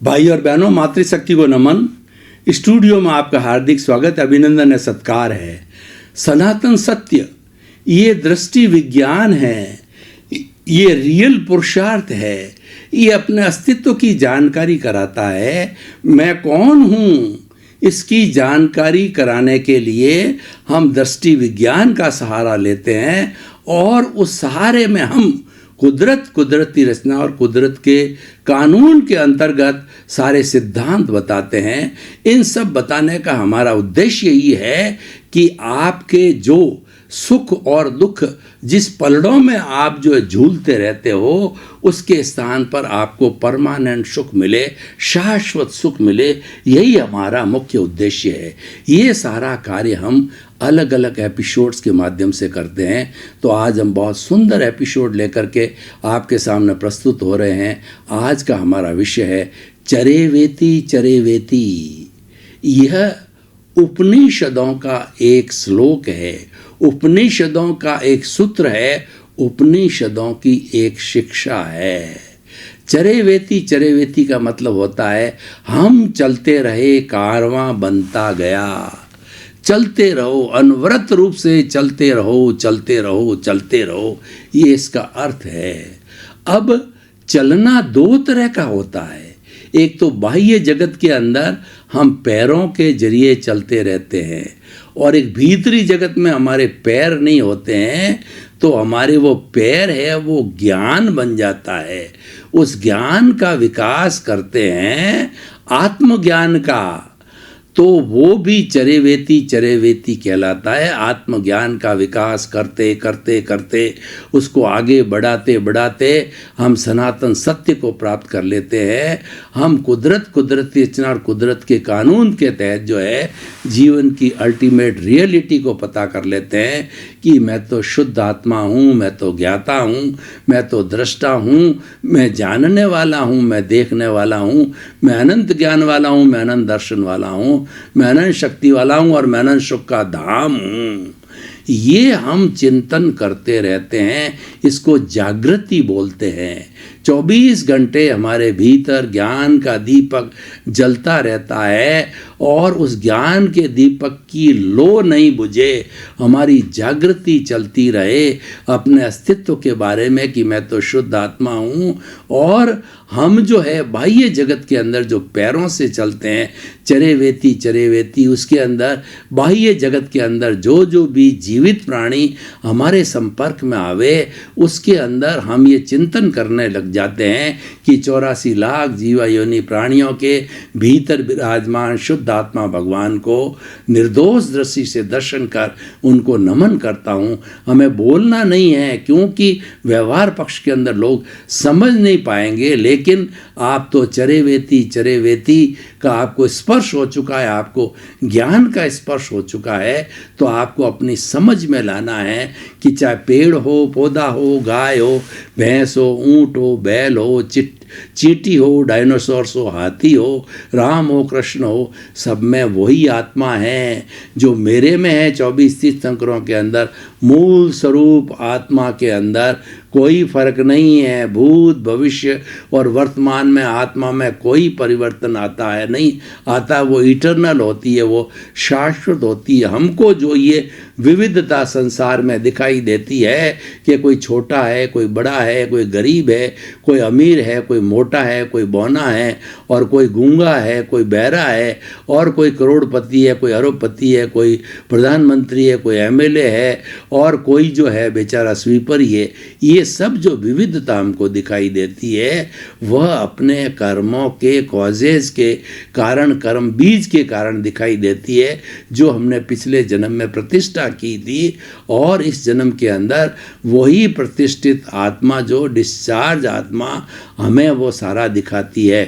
भाई और बहनों, मातृशक्ति को नमन। स्टूडियो में आपका हार्दिक स्वागत, अभिनंदन है, सत्कार है। सनातन सत्य ये दृष्टि विज्ञान है, ये रियल पुरुषार्थ है, ये अपने अस्तित्व की जानकारी कराता है। मैं कौन हूँ इसकी जानकारी कराने के लिए हम दृष्टि विज्ञान का सहारा लेते हैं और उस सहारे में हम कुदरती रचना और कुदरत के कानून के अंतर्गत सारे सिद्धांत बताते हैं। इन सब बताने का हमारा उद्देश्य यही है कि आपके जो सुख और दुख, जिस पलड़ों में आप जो झूलते रहते हो, उसके स्थान पर आपको परमानेंट सुख मिले, शाश्वत सुख मिले, यही हमारा मुख्य उद्देश्य है। ये सारा कार्य हम अलग अलग एपिसोड्स के माध्यम से करते हैं। तो आज हम बहुत सुंदर एपिसोड लेकर के आपके सामने प्रस्तुत हो रहे हैं। आज का हमारा विषय है चरेवेति चरेवेति। यह उपनिषदों का एक श्लोक है, उपनिषदों का एक सूत्र है, उपनिषदों की एक शिक्षा है। चरेवेति चरेवेति का मतलब होता है हम चलते रहे, कारवां बनता गया। चलते रहो, अनवरत रूप से चलते रहो, चलते रहो, चलते रहो, ये इसका अर्थ है। अब चलना दो तरह का होता है। एक तो बाह्य जगत के अंदर हम पैरों के जरिए चलते रहते हैं, और एक भीतरी जगत में हमारे पैर नहीं होते हैं, तो हमारे वो पैर है वो ज्ञान बन जाता है। उस ज्ञान का विकास करते हैं, आत्मज्ञान का, तो वो भी चरेवेति चरेवेति कहलाता है। आत्मज्ञान का विकास करते करते करते उसको आगे बढ़ाते बढ़ाते हम सनातन सत्य को प्राप्त कर लेते हैं। हम कुदरती रचना और कुदरत के कानून के तहत जो है जीवन की अल्टीमेट रियलिटी को पता कर लेते हैं कि मैं तो शुद्ध आत्मा हूँ, मैं तो ज्ञाता हूँ, मैं तो दृष्टा हूँ, मैं जानने वाला हूँ, मैं देखने वाला हूँ, मैं अनंत ज्ञान वाला हूँ, मैं अनंत दर्शन वाला हूँ, मैं अनंत शक्ति वाला हूँ और मैं अनंत सुख का धाम हूँ। ये हम चिंतन करते रहते हैं, इसको जागृति बोलते हैं। 24 घंटे हमारे भीतर ज्ञान का दीपक जलता रहता है, और उस ज्ञान के दीपक की लो नहीं बुझे, हमारी जागृति चलती रहे अपने अस्तित्व के बारे में कि मैं तो शुद्ध आत्मा हूँ। और हम जो है बाह्य जगत के अंदर जो पैरों से चलते हैं, चरेवेति चरेवेति, उसके अंदर बाह्य जगत के अंदर जो जो भी जीवित प्राणी हमारे संपर्क में आवे, उसके अंदर हम ये चिंतन करने लग जाते हैं कि 84 लाख जीवा योनि प्राणियों के भीतर विराजमान शुद्ध आत्मा भगवान को निर्दोष दृष्टि से दर्शन कर उनको नमन करता हूँ। हमें बोलना नहीं है, क्योंकि व्यवहार पक्ष के अंदर लोग समझ नहीं पाएंगे, लेकिन आप तो चरेवेति चरेवेति का आपको स्पर्श हो चुका है, आपको ज्ञान का स्पर्श हो चुका है। तो आपको अपनी समझ में लाना है कि चाहे पेड़ हो, पौधा हो, गाय हो, भैंस हो, ऊंट हो, बैल हो, चींटी हो, डायनासोर्स हो, हाथी हो, राम हो, कृष्ण हो, सब में वही आत्मा है जो मेरे में है। 24 तीर्थंकरों के अंदर मूल स्वरूप आत्मा के अंदर कोई फर्क नहीं है। भूत भविष्य और वर्तमान में आत्मा में कोई परिवर्तन आता है नहीं आता, वो इटर्नल होती है, वो शाश्वत होती है। हमको जो ये विविधता संसार में दिखाई देती है कि कोई छोटा है, कोई बड़ा है, कोई गरीब है, कोई अमीर है, कोई मोटा है, कोई बौना है, और कोई गूंगा है, कोई बहरा है, और कोई करोड़पति है, कोई अरबपति है, कोई प्रधानमंत्री है, कोई एमएलए है, और कोई जो है बेचारा स्वीपर ही है। ये सब जो विविधता हमको दिखाई देती है, वह अपने कर्मों के कॉजेज के कारण, कर्म बीज के कारण दिखाई देती है, जो हमने पिछले जन्म में प्रतिष्ठा की थी। और इस जन्म के अंदर वही प्रतिष्ठित आत्मा, जो डिस्चार्ज आत्मा, हमें वो सारा दिखाती है।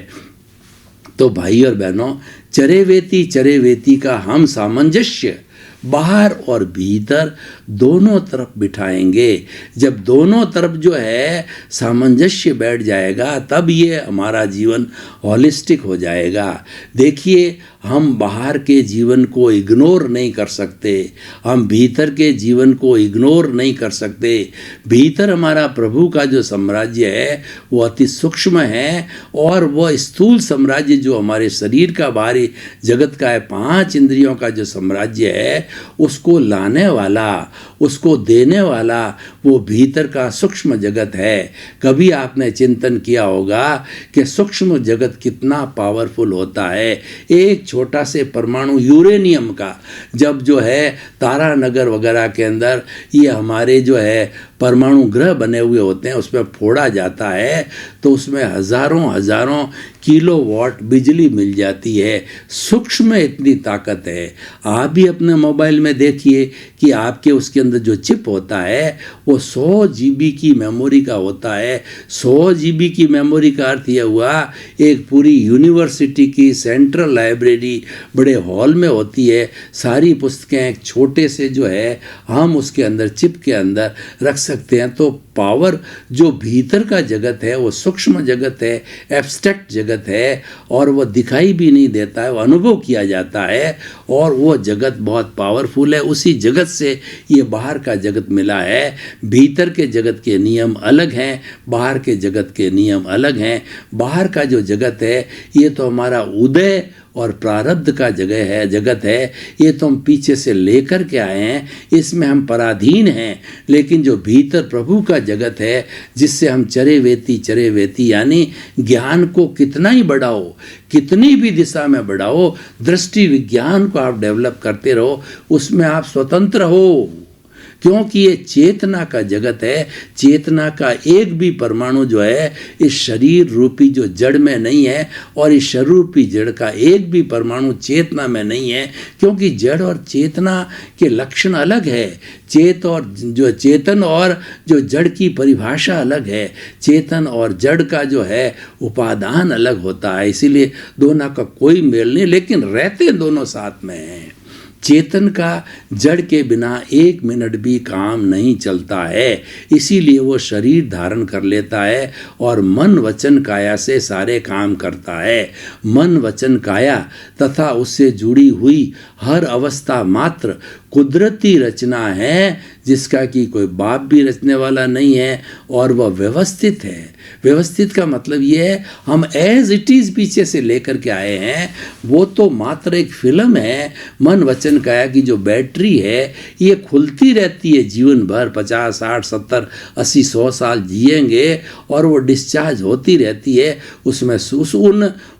तो भाई और बहनों, चरेवेति चरेवेति का हम सामंजस्य बाहर और भीतर दोनों तरफ बिठाएंगे। जब दोनों तरफ जो है सामंजस्य बैठ जाएगा, तब ये हमारा जीवन हॉलिस्टिक हो जाएगा। देखिए, हम बाहर के जीवन को इग्नोर नहीं कर सकते, हम भीतर के जीवन को इग्नोर नहीं कर सकते। भीतर हमारा प्रभु का जो साम्राज्य है वो अति सूक्ष्म है, और वह स्थूल साम्राज्य जो हमारे शरीर का बाहरी जगत का है, 5 इंद्रियों का जो साम्राज्य है, उसको लाने वाला, उसको देने वाला वो भीतर का सूक्ष्म जगत है। कभी आपने चिंतन किया होगा कि सूक्ष्म जगत कितना पावरफुल होता है। एक छोटा से परमाणु यूरेनियम का जब जो है तारानगर वगैरह के अंदर ये हमारे जो है परमाणु ग्रह बने हुए होते हैं, उसमें फोड़ा जाता है तो उसमें हजारों किलोवाट बिजली मिल जाती है। सूक्ष्म में इतनी ताकत है। आप भी अपने मोबाइल में देखिए कि आपके उसके अंदर जो चिप होता है वो 100 GB की मेमोरी का होता है। 100 GB की मेमोरी का अर्थ यह हुआ एक पूरी यूनिवर्सिटी की सेंट्रल लाइब्रेरी बड़े हॉल में होती है। सारी पुस्तकें एक छोटे से जो है हम उसके अंदर चिप के अंदर रख सकते हैं। तो पावर जो भीतर का जगत है वो सूक्ष्म जगत है, एब्स्ट्रैक्ट जगत है, और वो दिखाई भी नहीं देता है, वो अनुभव किया जाता है, और वो जगत बहुत पावरफुल है। उसी जगत से ये बाहर का जगत मिला है। भीतर के जगत के नियम अलग हैं, बाहर के जगत के नियम अलग हैं। बाहर का जो जगत है ये तो हमारा उदय और प्रारब्ध का जगत है, ये तो हम पीछे से लेकर के आए हैं, इसमें हम पराधीन हैं। लेकिन जो भीतर प्रभु का जगत है जिससे हम चरे वेती यानी ज्ञान को कितना ही बढ़ाओ, कितनी भी दिशा में बढ़ाओ, दृष्टि विज्ञान को आप डेवलप करते रहो, उसमें आप स्वतंत्र हो। क्योंकि ये चेतना का जगत है। चेतना का एक भी परमाणु जो है इस शरीर रूपी जो जड़ में नहीं है, और इस शरीर रूपी जड़ का एक भी परमाणु चेतना में नहीं है, क्योंकि जड़ और चेतना के लक्षण अलग है। चेतन और जो जड़ की परिभाषा अलग है। चेतन और जड़ का जो है उपादान अलग होता है, इसीलिए दोनों का कोई मेल नहीं, लेकिन रहते दोनों साथ में हैं। चेतन का जड़ के बिना 1 मिनट भी काम नहीं चलता है, इसीलिए वो शरीर धारण कर लेता है और मन वचन काया से सारे काम करता है। मन वचन काया तथा उससे जुड़ी हुई हर अवस्था मात्र कुदरती रचना है, जिसका कि कोई बाप भी रचने वाला नहीं है, और वह व्यवस्थित है। व्यवस्थित का मतलब ये है हम एज इट इज़ पीछे से लेकर के आए हैं, वो तो मात्र एक फिल्म है। मन वचन काया की जो बैटरी है ये खुलती रहती है जीवन भर, 50, 60, 70, 80, 100 साल जिएंगे, और वो डिस्चार्ज होती रहती है। उसमें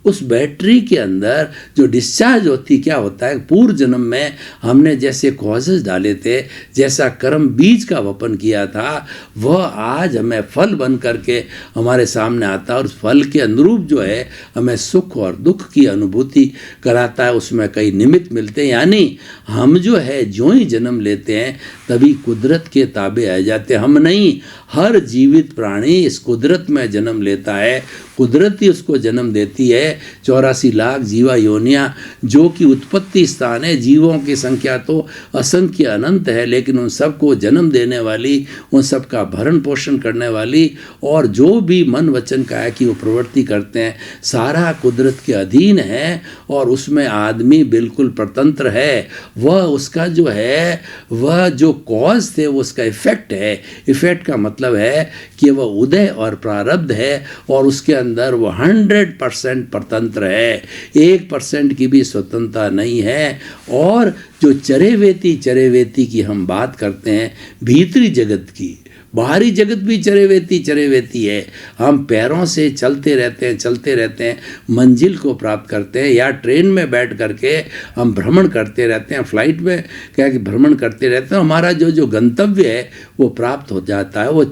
उस बैटरी के अंदर जो डिस्चार्ज होती, क्या होता है, पूर्व जन्म में हमने जैसे कॉजेज डाले थे, जैसा कर्म बीज का वपन किया था, वह आज हमें फल बन करके हमारे सामने आता है, और उस फल के अनुरूप जो है हमें सुख और दुख की अनुभूति कराता है। उसमें कई निमित्त मिलते हैं, यानी हम जो है जो ही जन्म लेते हैं तभी कुदरत के ताबे आ जाते हैं। हम नहीं, हर जीवित प्राणी इस कुदरत में जन्म लेता है, कुदरत ही उसको जन्म देती है। 84 लाख जीवा योनियाँ जो कि उत्पत्ति स्थान है, जीवों की संख्या तो असंख्य अनंत है, लेकिन उन सबको जन्म देने वाली, उन सबका भरण पोषण करने वाली, और जो भी मन वचन काया की वो प्रवृत्ति करते हैं, सारा कुदरत के अधीन है, और उसमें आदमी बिल्कुल स्वतंत्र है। वह उसका जो है, वह जो कॉज थे वो उसका इफेक्ट है। इफेक्ट का मतलब है कि वह उदय और प्रारब्ध है, और उसके अंदर वो 100% स्वतंत्र है, 1% की भी स्वतंत्रता नहीं है। और जो चरेवेती की हम बात करते हैं, भीतरी जगत की, बाहरी जगत भी चरेवेती है। हम पैरों से चलते रहते हैं, मंजिल को प्राप्त करते हैं, या ट्रेन में बैठ करके हम भ्रमण करते रहते हैं, फ्लाइट में क्या कि भ्रमण करते रहते हैं, हमारा जो गंतव्य है वो प्राप्त हो जाता है। वो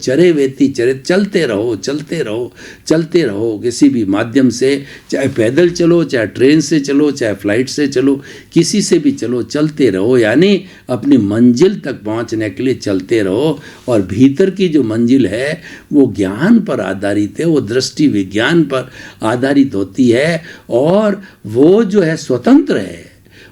चलते रहो किसी भी माध्यम से, चाहे पैदल चलो, चाहे ट्रेन से चलो, चाहे फ्लाइट से चलो, किसी से भी चलो, चलते रहो, यानी अपनी मंजिल तक पहुंचने के लिए चलते रहो। और भीतर की जो मंजिल है वो ज्ञान पर आधारित है, वो दृष्टि विज्ञान पर आधारित होती है, और वो जो है स्वतंत्र है।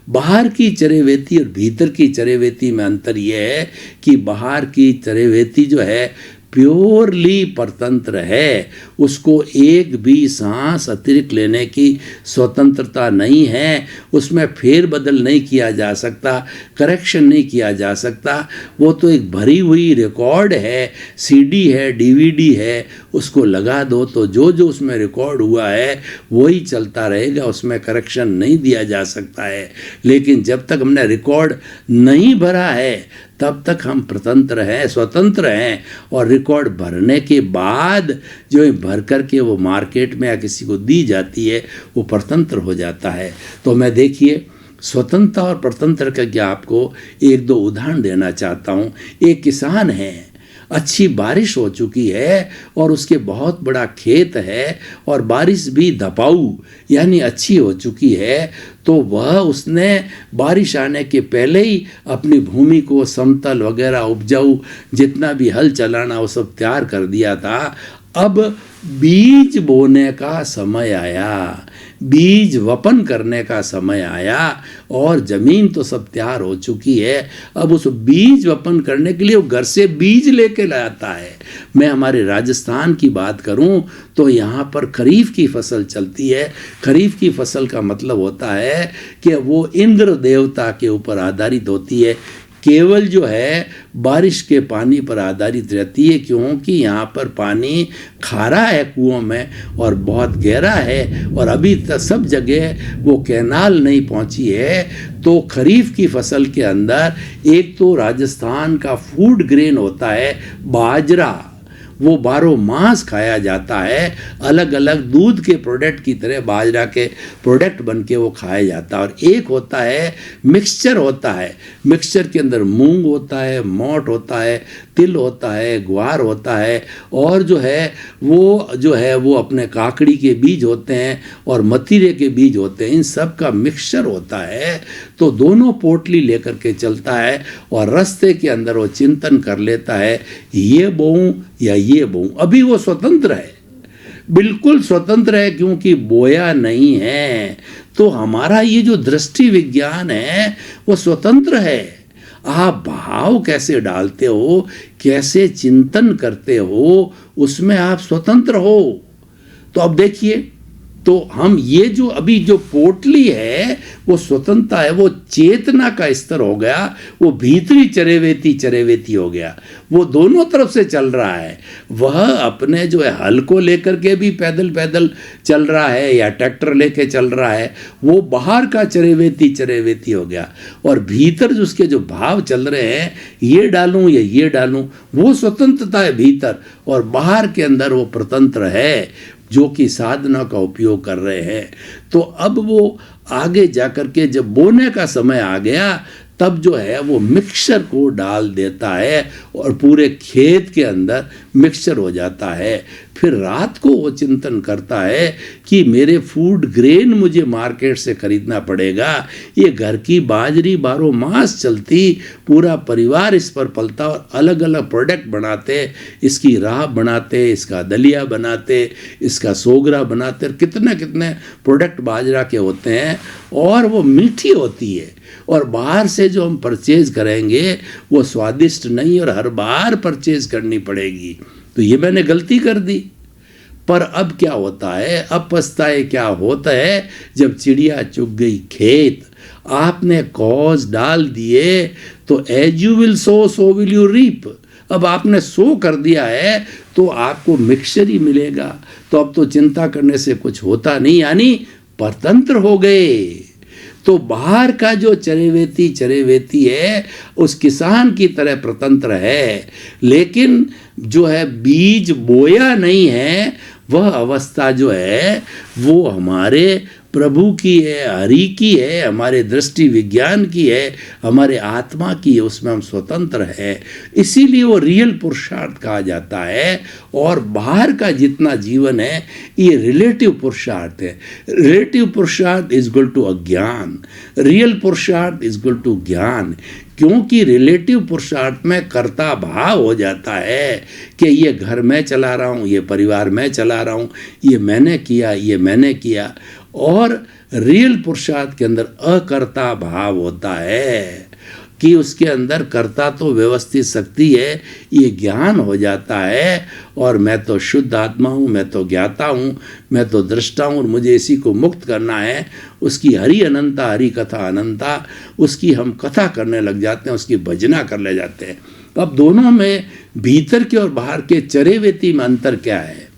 बाहर की चरेवेती और भीतर की चरेवेती में अंतर यह है कि बाहर की चरेवेती जो है प्योरली परतंत्र है, उसको एक भी सांस अतिरिक्त लेने की स्वतंत्रता नहीं है, उसमें फेरबदल नहीं किया जा सकता, करेक्शन नहीं किया जा सकता। वो तो एक भरी हुई रिकॉर्ड है, सीडी है, डीवीडी है, उसको लगा दो तो जो जो उसमें रिकॉर्ड हुआ है वही चलता रहेगा, उसमें करेक्शन नहीं दिया जा सकता है। लेकिन जब तक हमने रिकॉर्ड नहीं भरा है तब तक हम स्वतंत्र हैं, और रिकॉर्ड भरने के बाद जो भर करके वो मार्केट में या किसी को दी जाती है वो परतंत्र हो जाता है। तो मैं देखिए स्वतंत्रता और परतंत्र का क्या आपको एक दो उदाहरण देना चाहता हूँ। एक किसान है, अच्छी बारिश हो चुकी है और उसके बहुत बड़ा खेत है और बारिश भी दपाऊ यानी अच्छी हो चुकी है, तो वह उसने बारिश आने के पहले ही अपनी भूमि को समतल वगैरह उपजाऊ जितना भी हल चलाना वो सब तैयार कर दिया था। अब बीज बोने का समय आया, बीज वपन करने का समय आया और ज़मीन तो सब तैयार हो चुकी है। अब उस बीज वपन करने के लिए वो घर से बीज लेके लाता है। मैं हमारे राजस्थान की बात करूं तो यहाँ पर खरीफ की फसल चलती है। खरीफ की फसल का मतलब होता है कि वो इंद्र देवता के ऊपर आधारित होती है, केवल जो है बारिश के पानी पर आधारित रहती है, क्योंकि यहाँ पर पानी खारा है कुओं में और बहुत गहरा है और अभी तक सब जगह वो कैनाल नहीं पहुँची है। तो खरीफ की फसल के अंदर एक तो राजस्थान का फूड ग्रेन होता है बाजरा, वो 12 मास खाया जाता है, अलग अलग दूध के प्रोडक्ट की तरह बाजरा के प्रोडक्ट बन के वो खाया जाता है। और एक होता है मिक्सचर होता है, मिक्सचर के अंदर मूंग होता है, मोट होता है, तिल होता है, ग्वार होता है और जो है वो अपने काकड़ी के बीज होते हैं और मतीरे के बीज होते हैं, इन सब का मिक्सचर होता है। तो दोनों पोटली लेकर के चलता है और रास्ते के अंदर वो चिंतन कर लेता है ये बोऊं या ये बोऊं। अभी वो स्वतंत्र है, बिल्कुल स्वतंत्र है, क्योंकि बोया नहीं है। तो हमारा ये जो दृष्टि विज्ञान है वो स्वतंत्र है। आप भाव कैसे डालते हो, कैसे चिंतन करते हो, उसमें आप स्वतंत्र हो। तो अब देखिए, तो हम ये जो अभी जो पोटली है वो स्वतंत्रता है, वो चेतना का स्तर हो गया, वो भीतरी चरेवेती हो गया, वो दोनों तरफ से चल रहा है। वह अपने जो है हल को लेकर के भी पैदल चल रहा है या ट्रैक्टर लेके चल रहा है, वो बाहर का चरेवेती हो गया। और भीतर जो उसके जो भाव चल रहे हैं, ये डालूं या ये डालूं, वो स्वतंत्रता है भीतर, और बाहर के अंदर वो परतंत्र है जो कि साधना का उपयोग कर रहे हैं। तो अब वो आगे जाकर के जब बोने का समय आ गया तब जो है वो मिक्सचर को डाल देता है और पूरे खेत के अंदर मिक्सचर हो जाता है। फिर रात को वो चिंतन करता है कि मेरे फूड ग्रेन मुझे मार्केट से खरीदना पड़ेगा, ये घर की बाजरी 12 मास चलती, पूरा परिवार इस पर पलता और अलग अलग प्रोडक्ट बनाते, इसकी राह बनाते, इसका दलिया बनाते, इसका सोगरा बनाते, कितने कितने प्रोडक्ट बाजरा के होते हैं और वो मीठी होती है। और बाहर से जो हम परचेज करेंगे वो स्वादिष्ट नहीं और हर बार परचेज करनी पड़ेगी। तो ये मैंने गलती कर दी। पर अब क्या होता है, अब पछताए क्या होता है, जब चिड़िया चुग गई खेत, आपने कॉज डाल दिए तो as you will sow so will you reap. अब आपने सो कर दिया है तो आपको मिक्सचर ही मिलेगा। तो अब तो चिंता करने से कुछ होता नहीं, यानी परतंत्र हो गए। तो बाहर का जो चरेवेती है उस किसान की तरह स्वतंत्र है, लेकिन जो है बीज बोया नहीं है, वह अवस्था जो है वो हमारे प्रभु की है, हरि की है, हमारे दृष्टि विज्ञान की है, हमारे आत्मा की है, उसमें हम स्वतंत्र हैं। इसीलिए वो रियल पुरुषार्थ कहा जाता है। और बाहर का जितना जीवन है ये रिलेटिव पुरुषार्थ है। रिलेटिव पुरुषार्थ इज इक्वल टू अज्ञान, रियल पुरुषार्थ इज इक्वल टू ज्ञान। क्योंकि रिलेटिव पुरुषार्थ में कर्ता भाव हो जाता है कि ये घर मैं चला रहा हूँ, ये परिवार मैं चला रहा हूँ, ये मैंने किया, ये मैंने किया। और रियल पुरुषार्थ के अंदर अकर्ता भाव होता है कि उसके अंदर कर्ता तो व्यवस्थित शक्ति है, ये ज्ञान हो जाता है और मैं तो शुद्ध आत्मा हूँ, मैं तो ज्ञाता हूँ, मैं तो दृष्टा हूँ और मुझे इसी को मुक्त करना है। उसकी हरि अनंता, हरि कथा अनंता, उसकी हम कथा करने लग जाते हैं, उसकी भजना कर ले जाते हैं। अब दोनों में भीतर के और बाहर के चरेवेती में अंतर क्या है?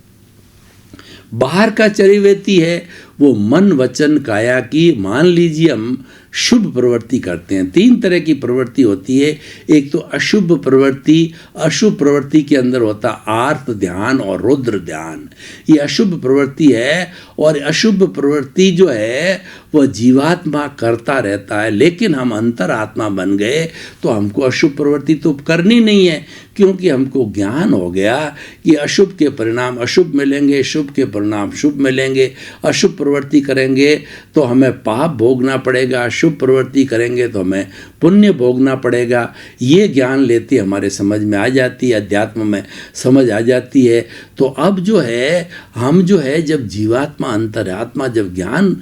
बाहर का चरेवेती है वो मन वचन काया की, मान लीजिए हम शुभ प्रवृत्ति करते हैं। 3 तरह की प्रवृत्ति होती है। एक तो अशुभ प्रवृत्ति, अशुभ प्रवृत्ति के अंदर होता आर्त ध्यान और रुद्र ध्यान, ये अशुभ प्रवृत्ति है। और अशुभ प्रवृत्ति जो है वह जीवात्मा करता रहता है, लेकिन हम अंतरात्मा बन गए तो हमको अशुभ प्रवृत्ति तो करनी नहीं है, क्योंकि हमको ज्ञान हो गया कि अशुभ के परिणाम अशुभ मिलेंगे, शुभ के परिणाम शुभ मिलेंगे। अशुभ प्रवृत्ति करेंगे तो हमें पाप भोगना पड़ेगा, शुभ प्रवृत्ति करेंगे तो हमें पुण्य भोगना पड़ेगा। ये ज्ञान लेते हमारे समझ में आ जाती है, अध्यात्म में समझ आ जाती है। तो अब जो है हम जो है जब जीवात्मा अंतरात्मा जब ज्ञान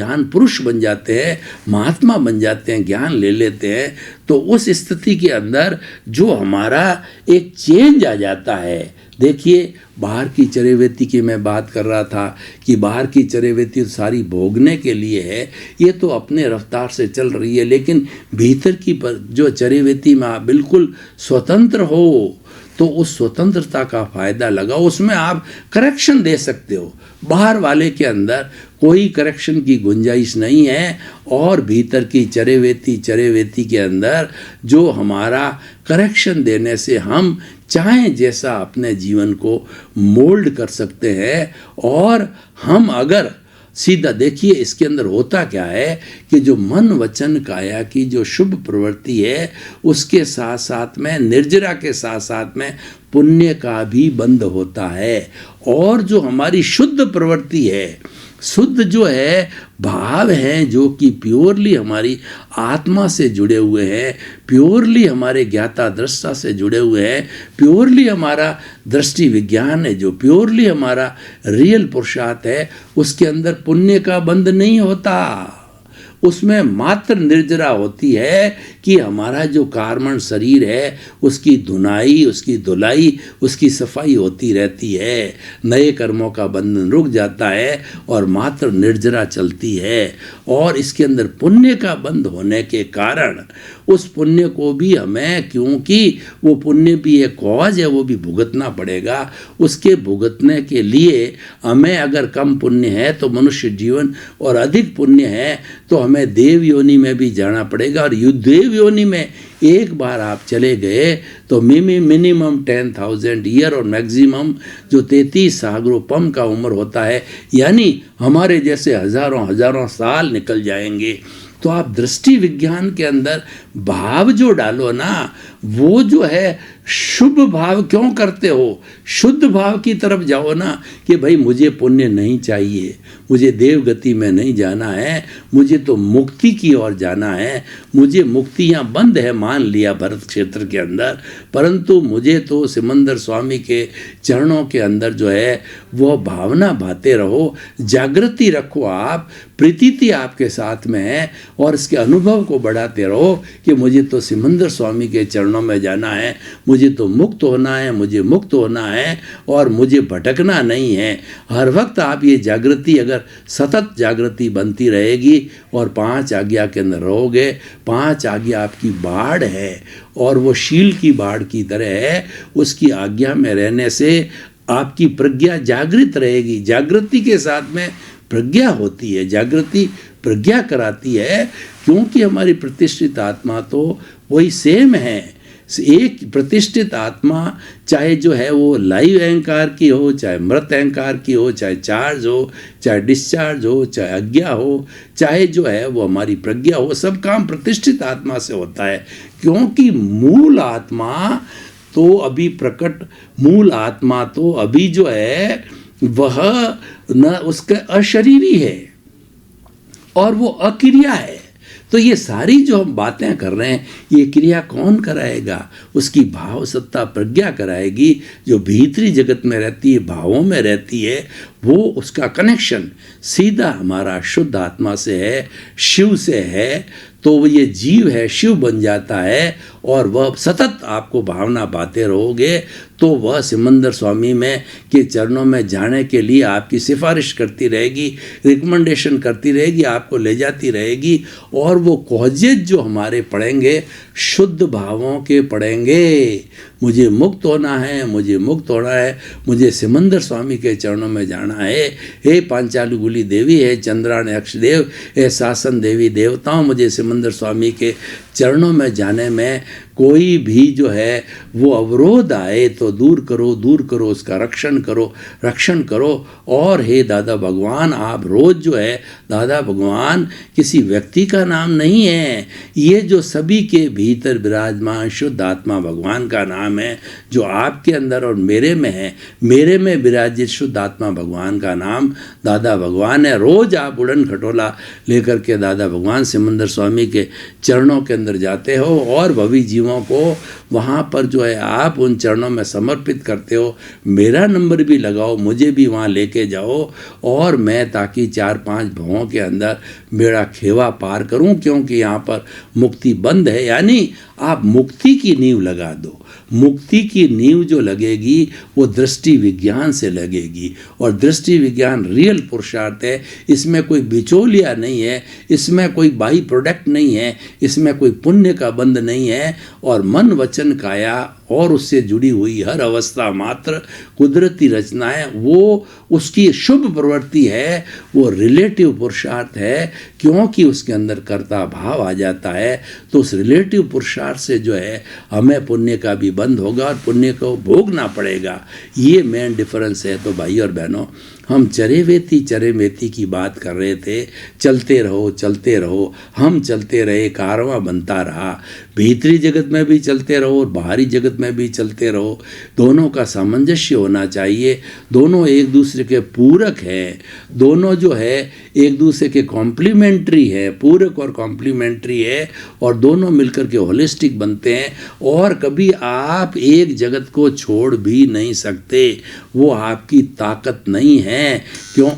पुरुष बन जाते हैं, महात्मा बन जाते हैं, ज्ञान ले लेते हैं, तो उस स्थिति के अंदर जो हमारा एक चेंज आ जाता है। देखिए बाहर की चरेवेती की मैं बात कर रहा था कि बाहर की चरेवेती सारी भोगने के लिए है, ये तो अपने रफ्तार से चल रही है, लेकिन भीतर की जो चरेवेती में आप बिल्कुल स्वतंत्र हो तो उस स्वतंत्रता का फायदा लगाओ, उसमें आप करेक्शन दे सकते हो। बाहर वाले के अंदर कोई करेक्शन की गुंजाइश नहीं है और भीतर की चरेवेती के अंदर जो हमारा करेक्शन देने से हम चाहे जैसा अपने जीवन को मोल्ड कर सकते हैं। और हम अगर सीधा देखिए इसके अंदर होता क्या है कि जो मन वचन काया की जो शुभ प्रवृत्ति है उसके साथ साथ में निर्जरा के साथ साथ में पुण्य का भी बंध होता है। और जो हमारी शुद्ध प्रवृत्ति है, शुद्ध जो है भाव हैं जो कि प्योरली हमारी आत्मा से जुड़े हुए हैं, प्योरली हमारे ज्ञाता दृष्टा से जुड़े हुए हैं, प्योरली हमारा दृष्टि विज्ञान है, जो प्योरली हमारा रियल पुरुषार्थ है, उसके अंदर पुण्य का बंध नहीं होता। उसमें मात्र निर्जरा होती है कि हमारा जो कार्बन शरीर है उसकी धुनाई, उसकी धुलाई, उसकी सफाई होती रहती है। नए कर्मों का बंधन रुक जाता है और मात्र निर्जरा चलती है। और इसके अंदर पुण्य का बंध होने के कारण उस पुण्य को भी हमें, क्योंकि वो पुण्य भी एक कॉज है, वो भी भुगतना पड़ेगा। उसके भुगतने के लिए हमें अगर कम पुण्य है तो मनुष्य जीवन और अधिक पुण्य है तो हमें देव योनि में भी जाना पड़ेगा। और देव योनि में एक बार आप चले गए तो मिनिमम 10,000 ईयर और मैक्सिमम जो 33 सागरोपम का उम्र होता है, यानी हमारे जैसे हजारों साल निकल जाएंगे। तो आप दृष्टि विज्ञान के अंदर भाव जो डालो ना, वो जो है शुभ भाव क्यों करते हो, शुद्ध भाव की तरफ जाओ ना कि भाई मुझे पुण्य नहीं चाहिए, मुझे देवगति में नहीं जाना है, मुझे तो मुक्ति की ओर जाना है। मुझे मुक्ति यहाँ बंद है मान लिया भरत क्षेत्र के अंदर, परंतु मुझे तो सिमंदर स्वामी के चरणों के अंदर जो है वो भावना भाते रहो, जागृति रखो, आप प्रीति आपके साथ में है और इसके अनुभव को बढ़ाते रहो कि मुझे तो सिमंदर स्वामी के चरणों में जाना है, मुझे तो मुक्त होना है, मुझे मुक्त होना है और मुझे भटकना नहीं है। हर वक्त आप ये जागृति अगर सतत जागृति बनती रहेगी और 5 आज्ञा के अंदर रहोगे, 5 आज्ञा आपकी बाढ़ है और वो शील की बाढ़ की तरह है। उसकी आज्ञा में रहने से आपकी प्रज्ञा जागृत रहेगी। जागृति के साथ में प्रज्ञा होती है, जागृति प्रज्ञा कराती है, क्योंकि हमारी प्रतिष्ठित आत्मा तो वही सेम है। एक प्रतिष्ठित आत्मा चाहे जो है वो लाइव अहंकार की हो, चाहे मृत अहंकार की हो, चाहे चार्ज हो, चाहे डिस्चार्ज हो, चाहे अज्ञा हो, चाहे जो है वो हमारी प्रज्ञा हो, सब काम प्रतिष्ठित आत्मा से होता है। क्योंकि मूल आत्मा तो अभी प्रकट, मूल आत्मा तो अभी जो है वह न उसका अशरीरी है और वो अक्रिया है। तो ये सारी जो हम बातें कर रहे हैं ये क्रिया कौन कराएगा? उसकी भाव सत्ता प्रज्ञा कराएगी, जो भीतरी जगत में रहती है, भावों में रहती है। वो उसका कनेक्शन सीधा हमारा शुद्ध आत्मा से है, शिव से है। तो ये जीव है शिव बन जाता है और वह सतत आपको भावना पाते रहोगे, तो वह सिमंदर स्वामी में के चरणों में जाने के लिए आपकी सिफारिश करती रहेगी, रिकमेंडेशन करती रहेगी, आपको ले जाती रहेगी। और वो कॉजेज जो हमारे पढ़ेंगे शुद्ध भावों के पढ़ेंगे। मुझे मुक्त होना है, मुझे मुक्त होना है, मुझे सिमंदर स्वामी के चरणों में जाना है। हे पांचालुगुली देवी, हे चंद्रायण अक्षदेव, हे शासन देवी देवताओं, मुझे सिमंदर स्वामी के चरणों में जाने में कोई भी जो है वो अवरोध आए तो दूर करो, दूर करो, उसका रक्षण करो, रक्षण करो। और हे दादा भगवान, आप रोज़ जो है दादा भगवान किसी व्यक्ति का नाम नहीं है, ये जो सभी के भीतर विराजमान शुद्ध आत्मा भगवान का नाम है, जो आपके अंदर और मेरे में है। मेरे में विराजित शुद्ध आत्मा भगवान का नाम दादा भगवान है। रोज़ आप उड़न खटोला लेकर के दादा भगवान सिमंदर स्वामी के चरणों के अंदर जाते हो और भवी जीवों को वहाँ पर जो है आप उन चरणों में समर्पित करते हो। मेरा नंबर भी लगाओ, मुझे भी वहाँ लेके जाओ, और मैं ताकि 4-5 भवों के अंदर मेरा खेवा पार करूँ, क्योंकि यहाँ पर मुक्ति बंद है। यानी आप मुक्ति की नींव लगा दो। मुक्ति की नींव जो लगेगी वो दृष्टि विज्ञान से लगेगी, और दृष्टि विज्ञान रियल पुरुषार्थ है। इसमें कोई बिचौलिया नहीं है, इसमें कोई बाई प्रोडक्ट नहीं है, इसमें कोई पुण्य का बंध नहीं है। और मन वचन काया और उससे जुड़ी हुई हर अवस्था मात्र कुदरती रचनाएं, वो उसकी शुभ प्रवृत्ति है, वो रिलेटिव पुरुषार्थ है, क्योंकि उसके अंदर कर्ता भाव आ जाता है। तो उस रिलेटिव पुरुषार्थ से जो है हमें पुण्य का भी बंध होगा और पुण्य को भोगना पड़ेगा। ये मेन डिफरेंस है। तो भाई और बहनों, हम चरेवेती की बात कर रहे थे। चलते रहो, चलते रहो। हम चलते रहे, कारवां बनता रहा। भीतरी जगत में भी चलते रहो और बाहरी जगत में भी चलते रहो। दोनों का सामंजस्य होना चाहिए। दोनों एक दूसरे के पूरक हैं। दोनों जो है एक दूसरे के कॉम्प्लीमेंट्री है, पूरक और कॉम्प्लीमेंट्री है, और दोनों मिलकर के होलिस्टिक बनते हैं। और कभी आप एक जगत को छोड़ भी नहीं सकते, वो आपकी ताकत नहीं है। क्यों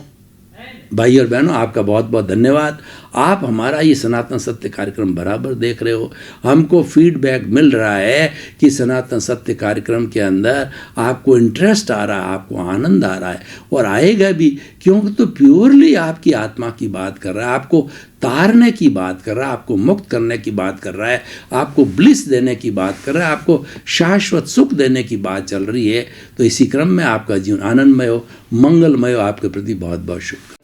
भाई और बहनों, आपका बहुत बहुत धन्यवाद। आप हमारा ये सनातन सत्य कार्यक्रम बराबर देख रहे हो। हमको फीडबैक मिल रहा है कि सनातन सत्य कार्यक्रम के अंदर आपको इंटरेस्ट आ रहा है, आपको आनंद आ रहा है, और आएगा भी, क्योंकि तो प्योरली आपकी आत्मा की बात कर रहा है, आपको तारने की बात कर रहा है, आपको मुक्त करने की बात कर रहा है, आपको ब्लिस देने की बात कर रहा है, आपको शाश्वत सुख देने की बात चल रही है। तो इसी क्रम में आपका जीवन आनंदमय हो, मंगलमय हो। आपके प्रति बहुत बहुत शुक्रिया।